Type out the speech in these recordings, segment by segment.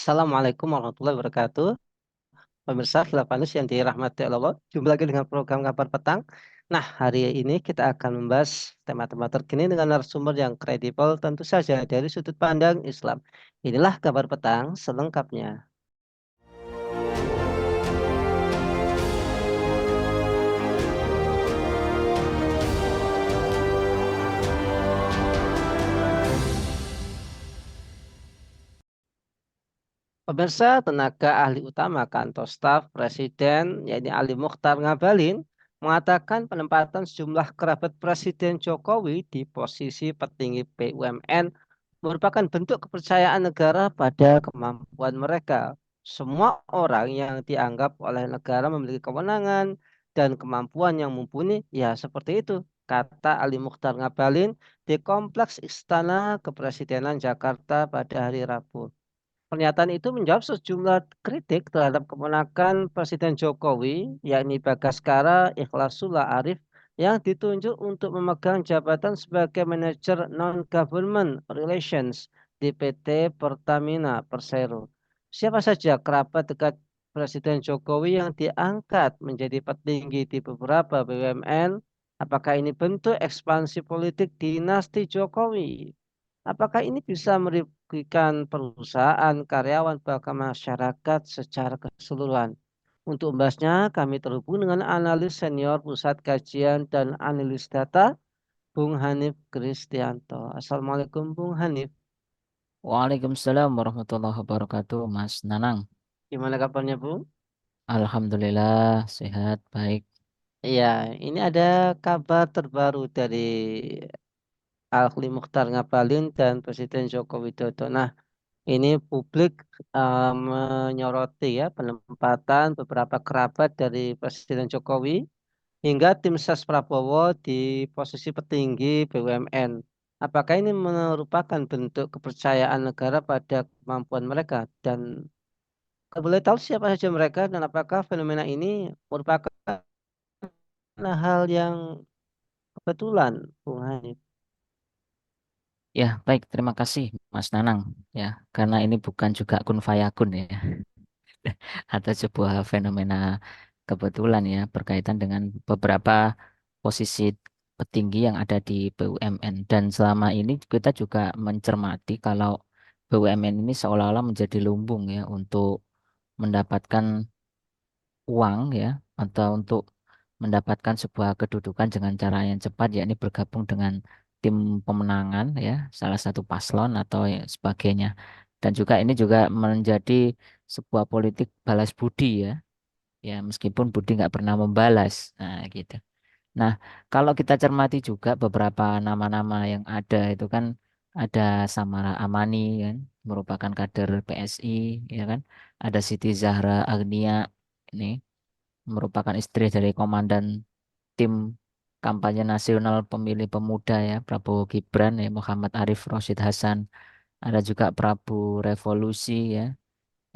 Assalamualaikum warahmatullahi wabarakatuh. Pemirsa Khilafanus yang dirahmati Allah, jumpa lagi dengan program Kabar Petang. Nah, hari ini kita akan membahas tema-tema terkini dengan narasumber yang kredibel tentu saja dari sudut pandang Islam. Inilah Kabar Petang selengkapnya. Pemirsa, tenaga ahli utama kantor staf Presiden, yaitu Ali Mokhtar Ngabalin, mengatakan penempatan sejumlah kerabat Presiden Jokowi di posisi petinggi BUMN merupakan bentuk kepercayaan negara pada kemampuan mereka. Semua orang yang dianggap oleh negara memiliki kewenangan dan kemampuan yang mumpuni, ya seperti itu, kata Ali Mokhtar Ngabalin di Kompleks Istana Kepresidenan Jakarta pada hari Rabu. Pernyataan itu menjawab sejumlah kritik terhadap keponakan Presiden Jokowi, yakni Bagaskara Ikhlasullah Arif, yang ditunjuk untuk memegang jabatan sebagai manajer non-government relations di PT Pertamina Persero. Siapa saja kerabat dekat Presiden Jokowi yang diangkat menjadi petinggi di beberapa BUMN? Apakah ini bentuk ekspansi politik dinasti Jokowi? Apakah ini bisa merugikan perusahaan, karyawan, bahkan masyarakat secara keseluruhan? Untuk membahasnya, kami terhubung dengan analis senior Pusat Kajian dan Analisis Data, Bung Hanif Kristianto. Assalamualaikum, Bung Hanif. Waalaikumsalam warahmatullahi wabarakatuh, Mas Nanang. Gimana kabarnya, Bung? Alhamdulillah sehat, baik. Iya, ini ada kabar terbaru dari Al-Khli Mukhtar Ngabalin dan Presiden Joko Widodo. Nah, ini publik menyoroti ya penempatan beberapa kerabat dari Presiden Jokowi hingga tim ses Prabowo di posisi petinggi BUMN. Apakah ini merupakan bentuk kepercayaan negara pada kemampuan mereka? Dan kalau boleh tahu siapa saja mereka dan apakah fenomena ini merupakan hal yang kebetulan, Bung Hanif? Ya, baik, terima kasih Mas Nanang. Ya, karena ini bukan juga kun fayakun ya, atau sebuah fenomena kebetulan ya berkaitan dengan beberapa posisi petinggi yang ada di BUMN. Dan selama ini kita juga mencermati kalau BUMN ini seolah-olah menjadi lumbung ya untuk mendapatkan uang ya atau untuk mendapatkan sebuah kedudukan dengan cara yang cepat yakni bergabung dengan tim pemenangan ya salah satu paslon atau ya, sebagainya dan juga ini juga menjadi sebuah politik balas budi ya ya meskipun budi nggak pernah membalas nah gitu. Nah, kalau kita cermati juga beberapa nama-nama yang ada itu kan ada Samara Amani kan merupakan kader PSI ya kan ada Siti Zahra Agnia ini merupakan istri dari Komandan Tim Kampanye Nasional Pemilih Pemuda ya, Prabowo Gibran ya, Muhammad Arif Rosyid Hasan. Ada juga Prabu Revolusi ya,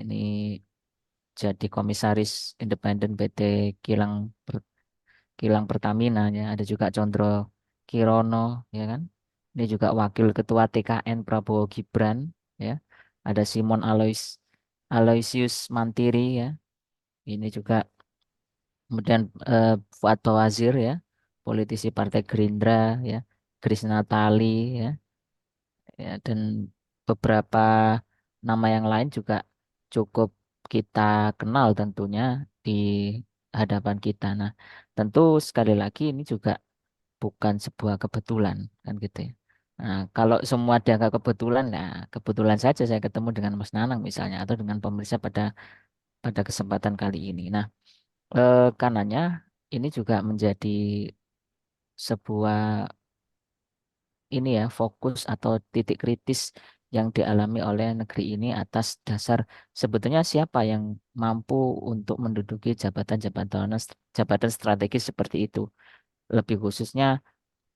ini jadi komisaris independen PT Kilang Kilang Pertamina ya. Ada juga Condro Kirono ya kan. Ini juga Wakil Ketua TKN Prabowo Gibran ya. Ada Simon Aloysius Mantiri ya. Ini juga kemudian Fuad Bawazir ya, politisi Partai Gerindra ya, Krisna Tali ya, ya dan beberapa nama yang lain juga cukup kita kenal tentunya di hadapan kita. Nah, tentu sekali lagi ini juga bukan sebuah kebetulan kan gitu ya. Nah, kalau semua dianggap kebetulan, nah kebetulan saja saya ketemu dengan Mas Nanang misalnya atau dengan pemirsa pada pada kesempatan kali ini. Nah, karenanya ini juga menjadi sebuah ini ya fokus atau titik kritis yang dialami oleh negeri ini atas dasar sebetulnya siapa yang mampu untuk menduduki jabatan-jabatan jabatan strategis seperti itu. Lebih khususnya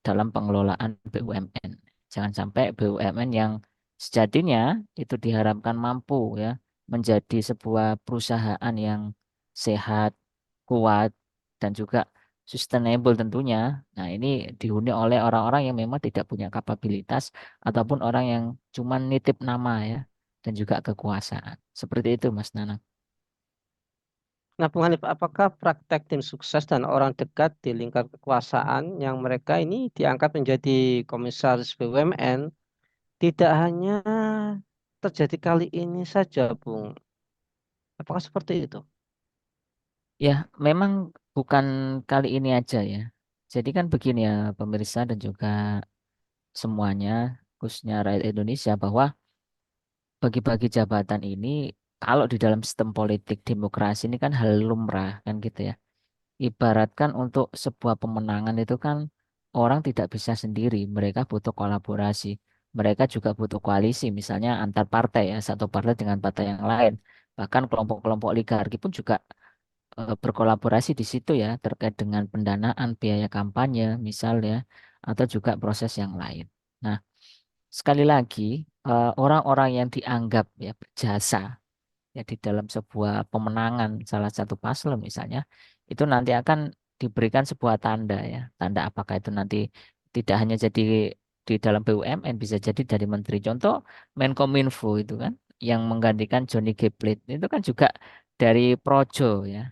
dalam pengelolaan BUMN. Jangan sampai BUMN yang sejatinya itu diharapkan mampu ya menjadi sebuah perusahaan yang sehat, kuat, dan juga sustainable tentunya. Nah, ini dihuni oleh orang-orang yang memang tidak punya kapabilitas ataupun orang yang cuma nitip nama ya. dan juga kekuasaan. Seperti itu, Mas Nanang. Nah, Bung Hanif, apakah praktek tim sukses dan orang dekat di lingkar kekuasaan yang mereka ini diangkat menjadi komisaris BUMN tidak hanya terjadi kali ini saja, Bung? Apakah seperti itu? Ya, memang bukan kali ini aja ya. Jadi kan begini ya, pemirsa dan juga semuanya, khususnya rakyat Indonesia, bahwa bagi-bagi jabatan ini, kalau di dalam sistem politik demokrasi ini kan hal lumrah kan gitu ya. Ibaratkan untuk sebuah pemenangan itu kan orang tidak bisa sendiri, mereka butuh kolaborasi. Mereka juga butuh koalisi, misalnya antar partai ya, satu partai dengan partai yang lain. Bahkan kelompok-kelompok oligarki pun juga berkolaborasi di situ ya, terkait dengan pendanaan, biaya kampanye misalnya, atau juga proses yang lain. Nah, sekali lagi, orang-orang yang dianggap ya berjasa ya di dalam sebuah pemenangan salah satu paslon misalnya itu nanti akan diberikan sebuah tanda ya, tanda apakah itu nanti tidak hanya jadi di dalam BUMN, bisa jadi dari menteri. Contoh Menkominfo itu kan yang menggantikan Johnny G Plate itu kan juga dari Projo ya,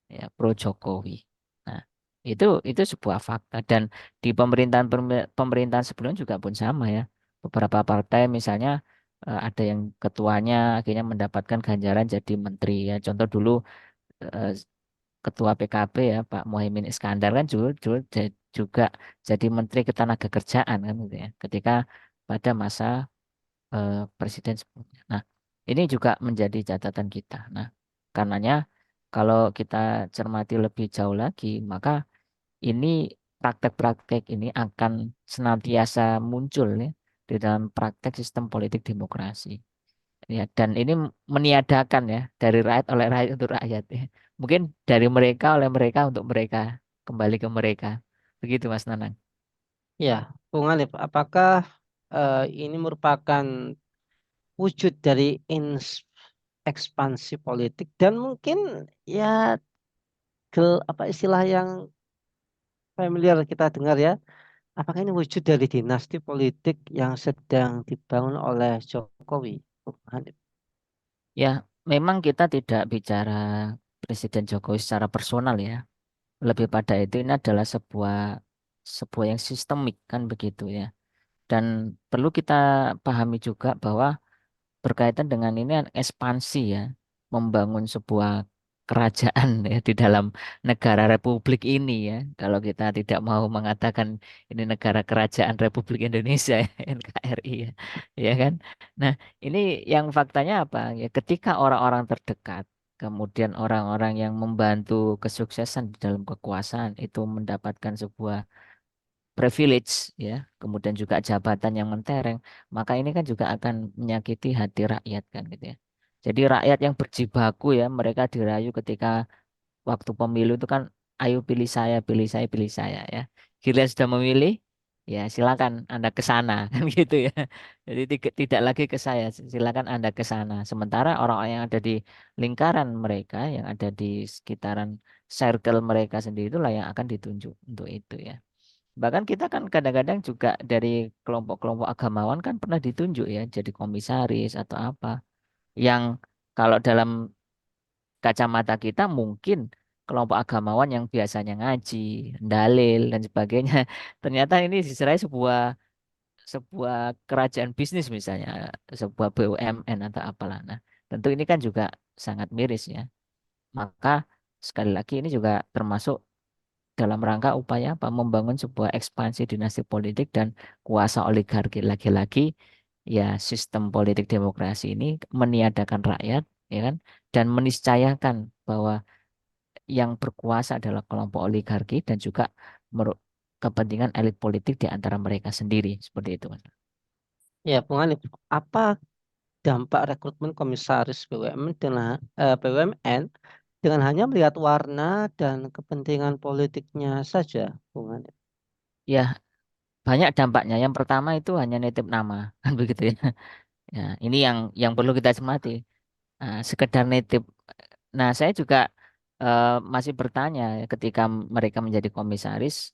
ya pro Jokowi. Nah, itu sebuah fakta dan di pemerintahan sebelumnya juga pun sama ya. Beberapa partai misalnya ada yang ketuanya akhirnya mendapatkan ganjaran jadi menteri ya. Contoh dulu eh, ketua PKB ya Pak Muhaimin Iskandar kan juga jadi menteri ketenagakerjaan kan gitu ya. Ketika pada masa presiden sebelumnya. Nah, ini juga menjadi catatan kita. Nah, karenanya kalau kita cermati lebih jauh lagi, maka ini praktek-praktek ini akan senantiasa muncul ya di dalam praktek sistem politik demokrasi. Ya, dan ini meniadakan ya dari rakyat oleh rakyat untuk rakyat ya. Mungkin dari mereka oleh mereka untuk mereka, kembali ke mereka. Begitu Mas Nanang. Ya, Bung Hanif, apakah ini merupakan wujud dari ekspansi politik dan mungkin ya apa istilah yang familiar kita dengar ya, apakah ini wujud dari dinasti politik yang sedang dibangun oleh Jokowi, Bung Hanif? Ya, memang kita tidak bicara Presiden Jokowi secara personal ya. Lebih pada itu ini adalah sebuah yang sistemik kan begitu ya. Dan perlu kita pahami juga bahwa berkaitan dengan ini kan ekspansi ya, membangun sebuah kerajaan ya di dalam negara Republik ini ya. Kalau kita tidak mau mengatakan ini negara kerajaan Republik Indonesia ya, NKRI ya, ya kan. Nah, ini yang faktanya apa ya? Ketika orang-orang terdekat, kemudian orang-orang yang membantu kesuksesan di dalam kekuasaan itu mendapatkan sebuah privilege ya, kemudian juga jabatan yang mentereng, maka ini kan juga akan menyakiti hati rakyat kan gitu ya. Jadi rakyat yang berjibaku ya, mereka dirayu ketika waktu pemilu itu kan, ayo pilih saya, pilih saya, pilih saya ya. Giliran sudah memilih, ya silakan Anda ke sana kan gitu ya. Jadi tidak lagi ke saya, silakan Anda ke sana. Sementara orang-orang yang ada di lingkaran mereka, yang ada di sekitaran circle mereka sendiri itulah yang akan ditunjuk untuk itu ya. Bahkan kita kan kadang-kadang juga dari kelompok-kelompok agamawan kan pernah ditunjuk ya jadi komisaris atau apa. Yang kalau dalam kacamata kita mungkin kelompok agamawan yang biasanya ngaji, dalil dan sebagainya. Ternyata ini diserai sebuah sebuah kerajaan bisnis misalnya, sebuah BUMN atau apalah. Nah, tentu ini kan juga sangat miris ya. Maka sekali lagi ini juga termasuk dalam rangka upaya apa membangun sebuah ekspansi dinasti politik dan kuasa oligarki. Lagi-lagi ya sistem politik demokrasi ini meniadakan rakyat ya kan, dan meniscayakan bahwa yang berkuasa adalah kelompok oligarki dan juga kepentingan elit politik di antara mereka sendiri, seperti itu Mas. Ya, Bung Hanif, apa dampak rekrutmen komisaris BUMN dengan hanya melihat warna dan kepentingan politiknya saja, Bung Hanif? Ya, banyak dampaknya. Yang pertama itu hanya nitip nama kan begitu ya. Ya, ini yang perlu kita cermati. Nah, sekedar nitip. Nah, saya juga masih bertanya ya, ketika mereka menjadi komisaris,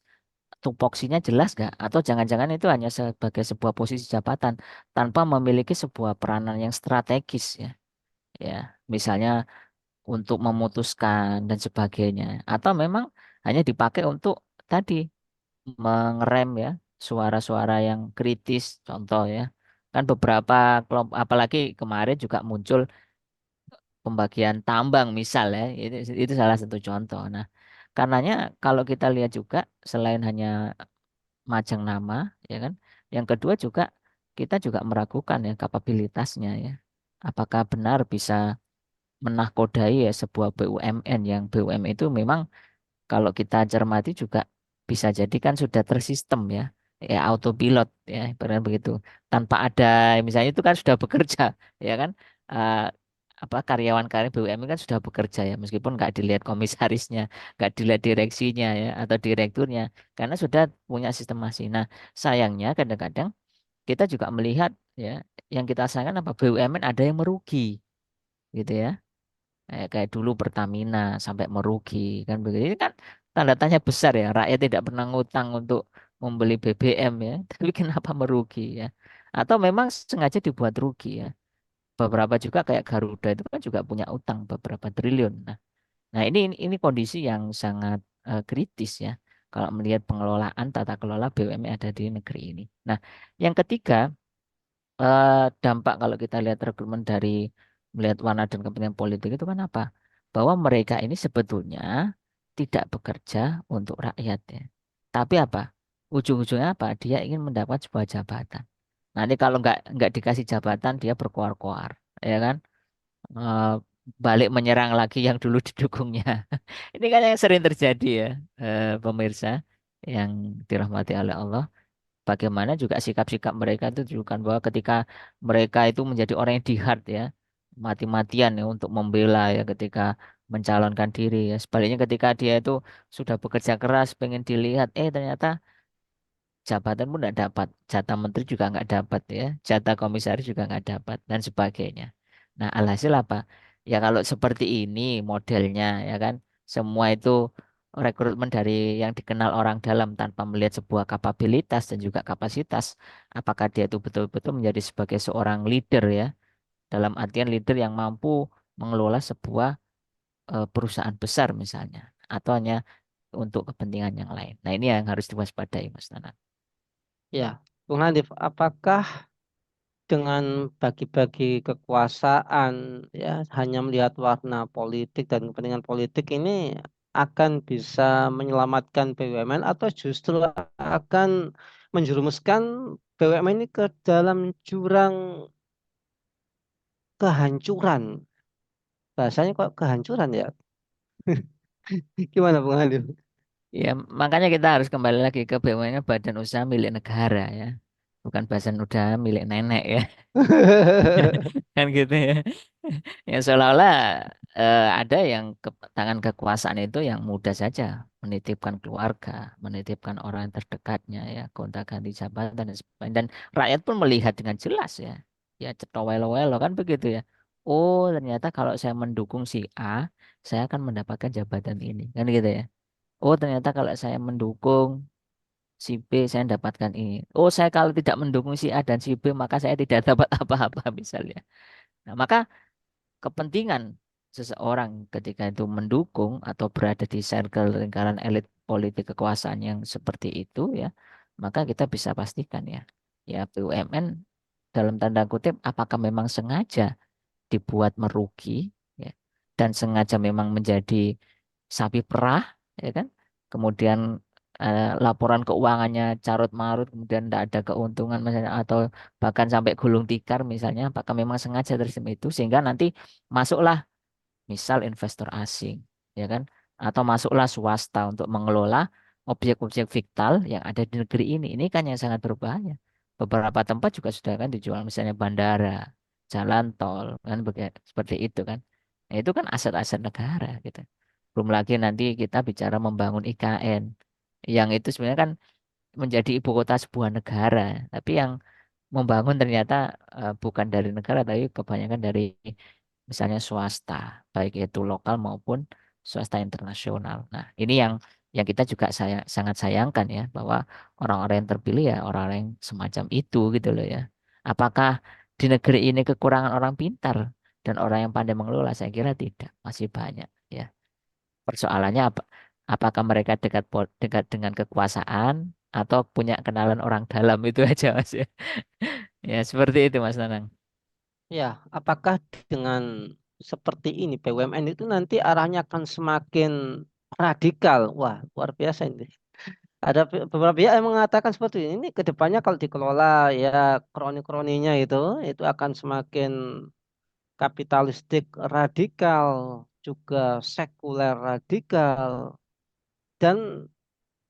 tupoksinya jelas nggak? Atau jangan-jangan itu hanya sebagai sebuah posisi jabatan tanpa memiliki sebuah peranan yang strategis ya. Ya, misalnya untuk memutuskan dan sebagainya. Atau memang hanya dipakai untuk tadi mengerem ya suara-suara yang kritis, contoh ya. Kan beberapa kelompok, apalagi kemarin juga muncul pembagian tambang misal ya, itu salah satu contoh. Nah, karenanya kalau kita lihat juga selain hanya majang nama, ya kan, yang kedua juga kita juga meragukan ya kapabilitasnya ya. Apakah benar bisa menakodai ya sebuah BUMN yang BUMN itu memang kalau kita cermati juga bisa jadi kan sudah tersistem ya, ya autopilot ya, ibaratnya begitu. Tanpa ada, misalnya itu kan sudah bekerja, ya kan, Eh, apa karyawan-karyawan BUMN kan sudah bekerja ya, meskipun nggak dilihat komisarisnya, nggak dilihat direksinya ya atau direkturnya, karena sudah punya sistem masih. Nah, sayangnya kadang-kadang kita juga melihat ya, yang kita sayangkan apa BUMN ada yang merugi, gitu ya. Kayak dulu Pertamina sampai merugi kan begitu. Ini kan tanda tanya besar ya. Rakyat tidak pernah ngutang untuk membeli BBM ya, tapi kenapa merugi ya? Atau memang sengaja dibuat rugi ya? Beberapa juga kayak Garuda itu kan juga punya utang beberapa triliun. Nah, ini kondisi yang sangat kritis ya. Kalau melihat pengelolaan tata kelola BUMN ada di negeri ini. Nah, yang ketiga eh, dampak kalau kita lihat rekrutmen dari melihat warna dan kepentingan politik itu kan apa? Bahwa mereka ini sebetulnya tidak bekerja untuk rakyat ya. Tapi apa? Ujung-ujungnya apa? Dia ingin mendapat sebuah jabatan. Nanti kalau nggak dikasih jabatan dia berkoar-koar, ya kan? Eh, balik menyerang lagi yang dulu didukungnya. Ini kan yang sering terjadi ya, pemirsa yang dirahmati oleh Allah, bagaimana juga sikap-sikap mereka itu tunjukkan bahwa ketika mereka itu menjadi orang yang jihad ya, mati-matian ya untuk membela ya ketika mencalonkan diri ya. Sebaliknya ketika dia itu sudah bekerja keras pengen dilihat, ternyata jabatan pun nggak dapat, jatah menteri juga nggak dapat ya, jatah komisaris juga nggak dapat dan sebagainya. Nah, alhasil apa? Ya kalau seperti ini modelnya ya kan, semua itu rekrutmen dari yang dikenal orang dalam tanpa melihat sebuah kapabilitas dan juga kapasitas, apakah dia itu betul-betul menjadi sebagai seorang leader ya, dalam artian leader yang mampu mengelola sebuah perusahaan besar misalnya, atau hanya untuk kepentingan yang lain. Nah, ini yang harus diwaspadai, Mas Nana. Ya, Bung Handif, apakah dengan bagi-bagi kekuasaan ya hanya melihat warna politik dan kepentingan politik ini akan bisa menyelamatkan BUMN atau justru akan menjerumuskan BUMN ini ke dalam jurang kehancuran? Bahasanya kok kehancuran ya? Gimana Bung Handif? Ya, makanya kita harus kembali lagi ke BUMN badan usaha milik negara ya. Bukan badan usaha milik nenek ya. Kan gitu ya. Ya seolah-olah ada yang ke tangan kekuasaan itu yang mudah saja menitipkan keluarga, menitipkan orang yang terdekatnya ya, gonta-ganti jabatan dan sebagainya. Dan rakyat pun melihat dengan jelas ya. Ya cetowelo-welo kan begitu ya. Oh, ternyata kalau saya mendukung si A, saya akan mendapatkan jabatan ini. Kan gitu ya. Oh, ternyata kalau saya mendukung si B, saya mendapatkan ini. Oh, saya kalau tidak mendukung si A dan si B, maka saya tidak dapat apa-apa misalnya. Nah, maka kepentingan seseorang ketika itu mendukung atau berada di circle lingkaran elit politik kekuasaan yang seperti itu ya, maka kita bisa pastikan ya, ya BUMN dalam tanda kutip apakah memang sengaja dibuat merugi ya, dan sengaja memang menjadi sapi perah ya kan, kemudian laporan keuangannya carut marut kemudian tidak ada keuntungan misalnya atau bahkan sampai gulung tikar misalnya, apakah memang sengaja dari itu sehingga nanti masuklah misal investor asing ya kan, atau masuklah swasta untuk mengelola objek-objek vital yang ada di negeri ini kan yang sangat berbahaya. Beberapa tempat juga sudah kan dijual misalnya bandara, jalan tol kan seperti itu kan. Nah, itu kan aset-aset negara gitu. Belum lagi nanti kita bicara membangun IKN yang itu sebenarnya kan menjadi ibu kota sebuah negara, tapi yang membangun ternyata bukan dari negara tapi kebanyakan dari misalnya swasta, baik itu lokal maupun swasta internasional. Nah, ini yang yang kita juga sangat sayangkan ya bahwa orang-orang yang terpilih ya orang-orang yang semacam itu gitu loh ya. Apakah di negeri ini kekurangan orang pintar dan orang yang pandai mengelola? Saya kira tidak, masih banyak ya. Persoalannya apa? Apakah mereka dekat dengan kekuasaan atau punya kenalan orang dalam itu aja Mas ya. Ya seperti itu Mas Nanang. Ya, apakah dengan seperti ini BUMN itu nanti arahnya akan semakin radikal? Wah, luar biasa ini. Ada beberapa pihak yang mengatakan seperti ini. Ini ke depannya kalau dikelola ya kroni-kroninya itu akan semakin kapitalistik radikal, juga sekuler radikal, dan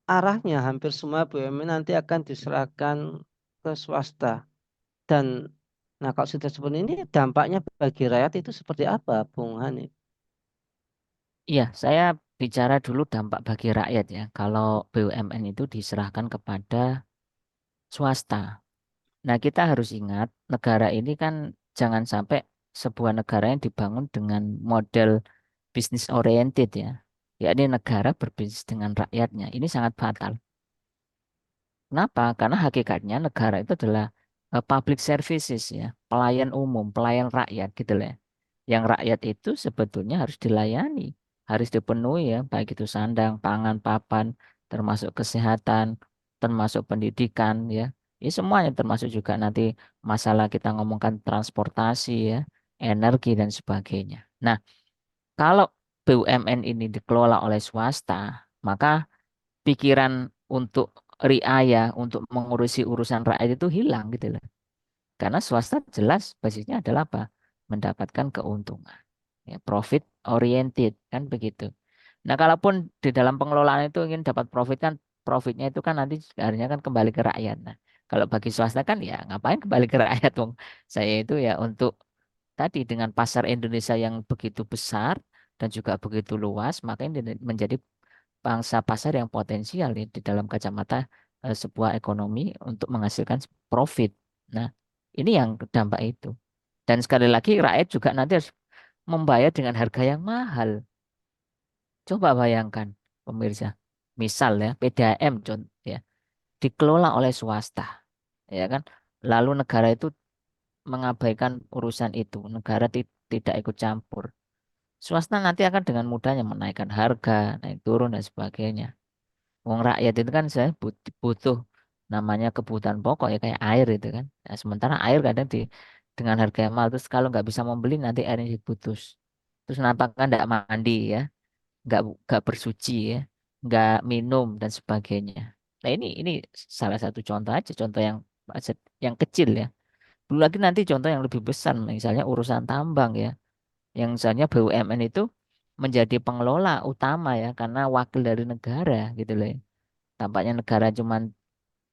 arahnya hampir semua BUMN nanti akan diserahkan ke swasta. Dan nah kalau sudah seperti ini dampaknya bagi rakyat itu seperti apa, Bung Hani? Iya, saya bicara dulu dampak bagi rakyat ya. Kalau BUMN itu diserahkan kepada swasta. Nah, kita harus ingat negara ini kan jangan sampai sebuah negara yang dibangun dengan model bisnis oriented ya. Yakni negara berbisnis dengan rakyatnya. Ini sangat fatal. Kenapa? Karena hakikatnya negara itu adalah public services ya, pelayan umum, pelayan rakyat gitu lah. Yang rakyat itu sebetulnya harus dilayani, harus dipenuhi ya, baik itu sandang, pangan, papan, termasuk kesehatan, termasuk pendidikan ya. Ini semuanya termasuk juga nanti masalah kita ngomongkan transportasi ya, energi dan sebagainya. Nah, kalau BUMN ini dikelola oleh swasta, maka pikiran untuk riaya, untuk mengurusi urusan rakyat itu hilang gitu loh. Karena swasta jelas basisnya adalah apa? Mendapatkan keuntungan. Ya, profit oriented kan begitu. Nah, kalaupun di dalam pengelolaan itu ingin dapat profit kan profitnya itu kan nanti akhirnya kan kembali ke rakyat. Nah, kalau bagi swasta kan ya ngapain kembali ke rakyat dong. Saya itu ya untuk tadi dengan pasar Indonesia yang begitu besar dan juga begitu luas, maka ini menjadi pangsa pasar yang potensial ya, di dalam kacamata sebuah ekonomi untuk menghasilkan profit. Nah, ini yang dampak itu. Dan sekali lagi rakyat juga nanti harus membayar dengan harga yang mahal. Coba bayangkan, pemirsa. Misal ya, PDAM contoh ya, dikelola oleh swasta, ya kan? Lalu negara itu mengabaikan urusan itu, negara tidak ikut campur. Swasta nanti akan dengan mudahnya menaikkan harga, naik turun dan sebagainya. Wong rakyat itu kan saya butuh namanya kebutuhan pokok ya kayak air itu kan. Nah, sementara air kadang dengan harga yang mahal terus kalau nggak bisa membeli nanti airnya diputus. Terus kenapa kan nggak mandi ya, nggak bersuci ya, nggak minum dan sebagainya. Nah ini salah satu contoh aja, contoh yang kecil ya. Belum lagi nanti contoh yang lebih besar, misalnya urusan tambang ya, yang misalnya BUMN itu menjadi pengelola utama ya karena wakil dari negara gitu loh ya. Tampaknya negara cuman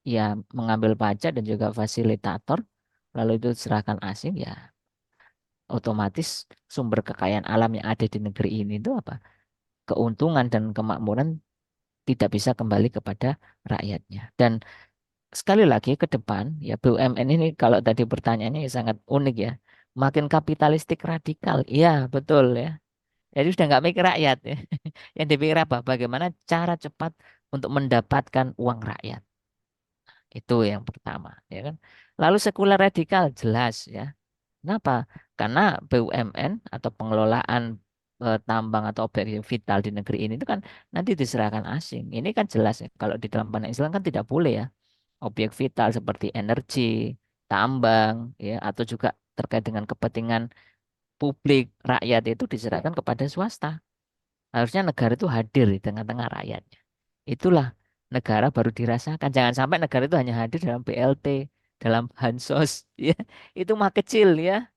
ya mengambil pajak dan juga fasilitator, lalu itu diserahkan asing ya otomatis sumber kekayaan alam yang ada di negeri ini itu apa? Keuntungan dan kemakmuran tidak bisa kembali kepada rakyatnya. Dan sekali lagi ke depan ya BUMN ini kalau tadi pertanyaannya ya sangat unik ya. Makin kapitalistik radikal. Iya, betul ya. Jadi sudah nggak mikir rakyat ya. Yang dipikir apa? Bagaimana cara cepat untuk mendapatkan uang rakyat. Itu yang pertama, ya kan? Lalu sekuler radikal jelas ya. Kenapa? Karena BUMN atau pengelolaan tambang atau objek vital di negeri ini itu kan nanti diserahkan asing. Ini kan jelas ya. Kalau di dalam pandangan Islam kan tidak boleh ya. Objek vital seperti energi, tambang, ya, atau juga terkait dengan kepentingan publik rakyat itu diserahkan kepada swasta. Harusnya negara itu hadir di tengah-tengah rakyatnya. Itulah negara baru dirasakan. Jangan sampai negara itu hanya hadir dalam BLT, dalam bansos, ya. Itu mah kecil ya.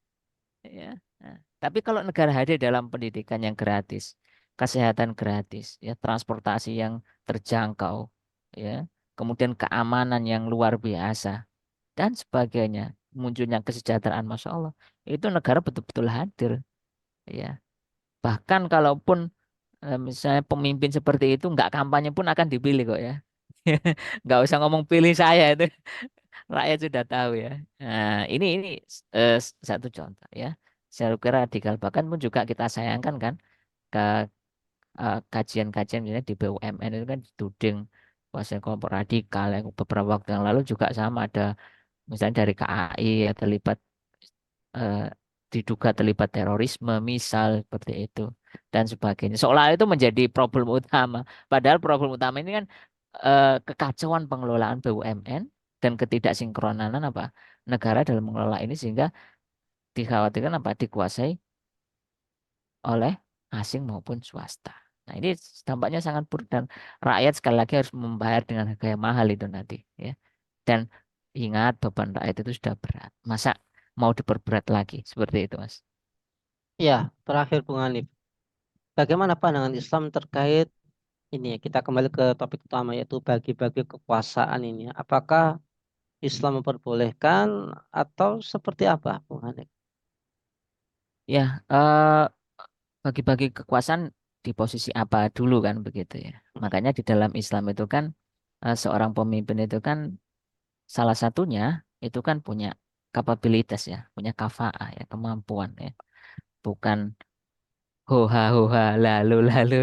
Ya. Nah, tapi kalau negara hadir dalam pendidikan yang gratis, kesehatan gratis, ya, transportasi yang terjangkau, ya, kemudian keamanan yang luar biasa dan sebagainya, munculnya kesejahteraan, masya Allah, itu negara betul-betul hadir, ya. Bahkan kalaupun misalnya pemimpin seperti itu nggak kampanye pun akan dipilih kok ya. Nggak usah ngomong pilih saya itu rakyat sudah tahu ya. Nah, ini satu contoh ya. Saya kira radikal bahkan pun juga kita sayangkan kan ke kajian-kajian misalnya di BUMN itu kan dituding kuasa kelompok radikal. Yang beberapa waktu yang lalu juga sama ada misalnya dari KAI ya terlibat eh, diduga terlibat terorisme misal seperti itu dan sebagainya. Seolah itu menjadi problem utama. Padahal problem utama ini kan kekacauan pengelolaan BUMN dan ketidaksinkronan apa negara dalam mengelola ini sehingga dikhawatirkan apa dikuasai oleh asing maupun swasta. Nah, ini dampaknya sangat buruk dan rakyat sekali lagi harus membayar dengan harga yang mahal itu nanti ya. Dan ingat beban rakyat itu sudah berat. Masa mau diperberat lagi seperti itu, Mas? Ya, terakhir Bung Hanif, bagaimana pandangan Islam terkait ini ya, kita kembali ke topik utama yaitu bagi-bagi kekuasaan ini. Apakah Islam memperbolehkan atau seperti apa, Bung Hanif? Ya, bagi-bagi kekuasaan di posisi apa dulu kan begitu ya. Makanya di dalam Islam itu kan seorang pemimpin itu kan salah satunya itu kan punya kapabilitas ya, punya kafaah ya, kemampuan ya. Bukan hoha lalu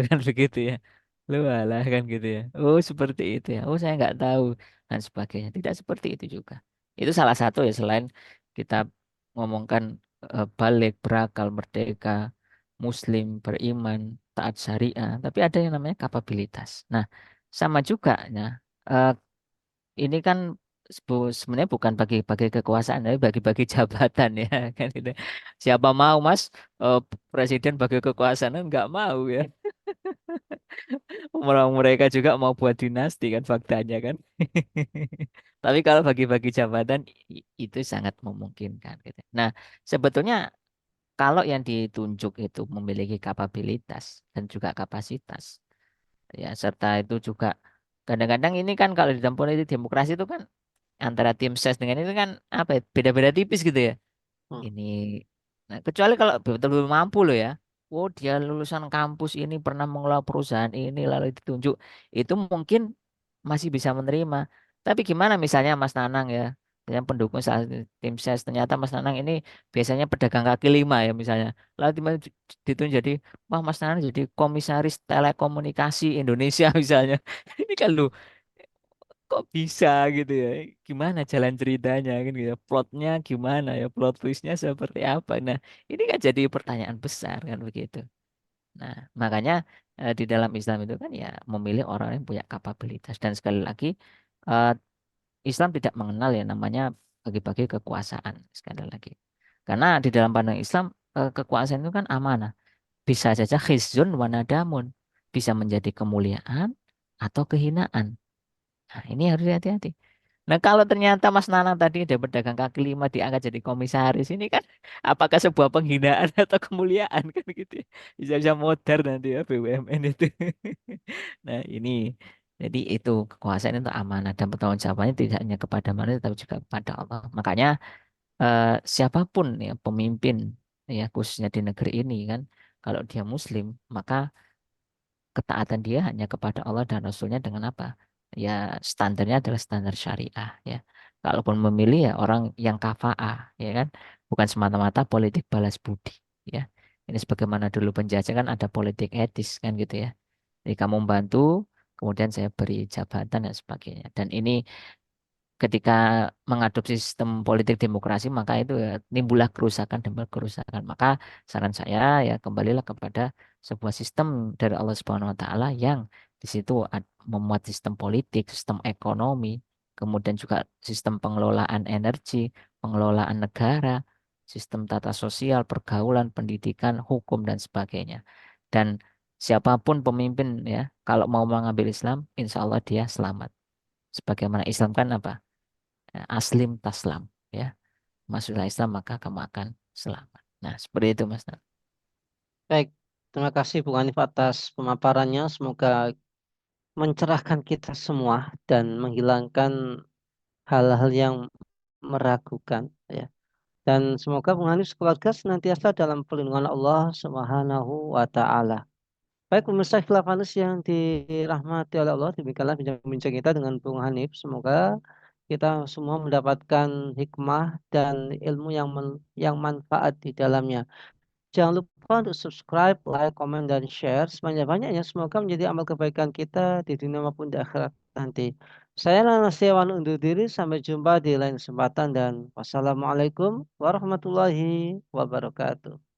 kan begitu ya. Lu alah kan gitu ya. Oh seperti itu ya. Oh saya nggak tahu dan sebagainya. Tidak seperti itu juga. Itu salah satu ya selain kita ngomongkan balik berakal merdeka Muslim beriman taat syariah. Tapi ada yang namanya kapabilitas. Nah sama juga ya. eh, ini kan sebenarnya bukan bagi-bagi kekuasaan, tapi bagi-bagi jabatan ya kan gitu. Siapa mau Mas eh, presiden bagi kekuasaan kan nggak mau ya. Orang mereka juga mau buat dinasti kan faktanya kan. Tapi kalau bagi-bagi jabatan itu sangat memungkinkan gitu. Nah, sebetulnya kalau yang ditunjuk itu memiliki kapabilitas dan juga kapasitas ya serta itu juga kadang-kadang ini kan kalau di dalam politik demokrasi itu kan antara tim ses dengan itu kan apa ya, beda-beda tipis gitu ya. Hmm. Ini nah, kecuali kalau betul-betul mampu loh ya. Oh, dia lulusan kampus ini pernah mengelola perusahaan ini lalu ditunjuk. Itu mungkin masih bisa menerima. Tapi gimana misalnya Mas Nanang ya, yang pendukung saat tim ses ternyata Mas Nanang ini biasanya pedagang kaki lima ya misalnya. Lalu tiba-tiba ditunjuk jadi, wah Mas Nanang jadi komisaris telekomunikasi Indonesia misalnya. Ini kan lu kok bisa gitu ya gimana jalan ceritanya kan gitu ya. Plotnya gimana ya plot twistnya seperti apa nah ini kan jadi pertanyaan besar kan begitu nah makanya di dalam Islam itu kan ya memilih orang yang punya kapabilitas dan sekali lagi eh, Islam tidak mengenal ya namanya bagi-bagi kekuasaan sekali lagi karena di dalam pandang Islam kekuasaan itu kan amanah bisa saja khizyun wa nadamun bisa menjadi kemuliaan atau kehinaan. Nah, ini harus hati-hati. Nah, kalau ternyata Mas Nanang tadi ada pedagang kaki lima diangkat jadi komisaris, ini kan apakah sebuah penghinaan atau kemuliaan kan gitu ya. Bisa-bisa modar nanti ya BUMN itu. Nah, ini jadi itu kekuasaan itu amanah dan pertanggungjawabannya tidak hanya kepada manusia tapi juga kepada Allah. Makanya siapapun ya pemimpin ya khususnya di negeri ini kan kalau dia Muslim maka ketaatan dia hanya kepada Allah dan Rasulnya dengan apa? Ya standarnya adalah standar syariah ya. Kalaupun memilih ya orang yang kafaah ya kan, bukan semata-mata politik balas budi ya. Ini sebagaimana dulu penjajah kan ada politik etis kan gitu ya. Jadi kamu membantu, kemudian saya beri jabatan dan sebagainya. Dan ini ketika mengadopsi sistem politik demokrasi maka itu ya nimbullah kerusakan demi kerusakan. Maka saran saya ya kembalilah kepada sebuah sistem dari Allah Subhanahu wa taala yang di situ memuat sistem politik, sistem ekonomi, kemudian juga sistem pengelolaan energi, pengelolaan negara, sistem tata sosial, pergaulan, pendidikan, hukum dan sebagainya. Dan siapapun pemimpin ya kalau mau mengambil Islam, insya Allah dia selamat. Sebagaimana Islam kan apa? Aslim taslam ya masuklah Islam maka kamu akan selamat nah seperti itu Mas Nan. Baik, terima kasih Bung Hanif atas pemaparannya. Semoga mencerahkan kita semua dan menghilangkan hal-hal yang meragukan ya. Dan semoga Bung Hanif sekeluarga senantiasa dalam perlindungan Allah Subhanahu wa taala. Baik pemirsa Khilafanus yang dirahmati oleh Allah, demikianlah bincang-bincang kita dengan Bung Hanif. Semoga kita semua mendapatkan hikmah dan ilmu yang manfaat di dalamnya. Jangan lupa lupa untuk subscribe, like, komen, dan share sebanyak-banyaknya. Semoga menjadi amal kebaikan kita di dunia maupun di akhirat nanti. Saya Nana Setiawan undur diri. Sampai jumpa di lain kesempatan dan wassalamualaikum warahmatullahi wabarakatuh.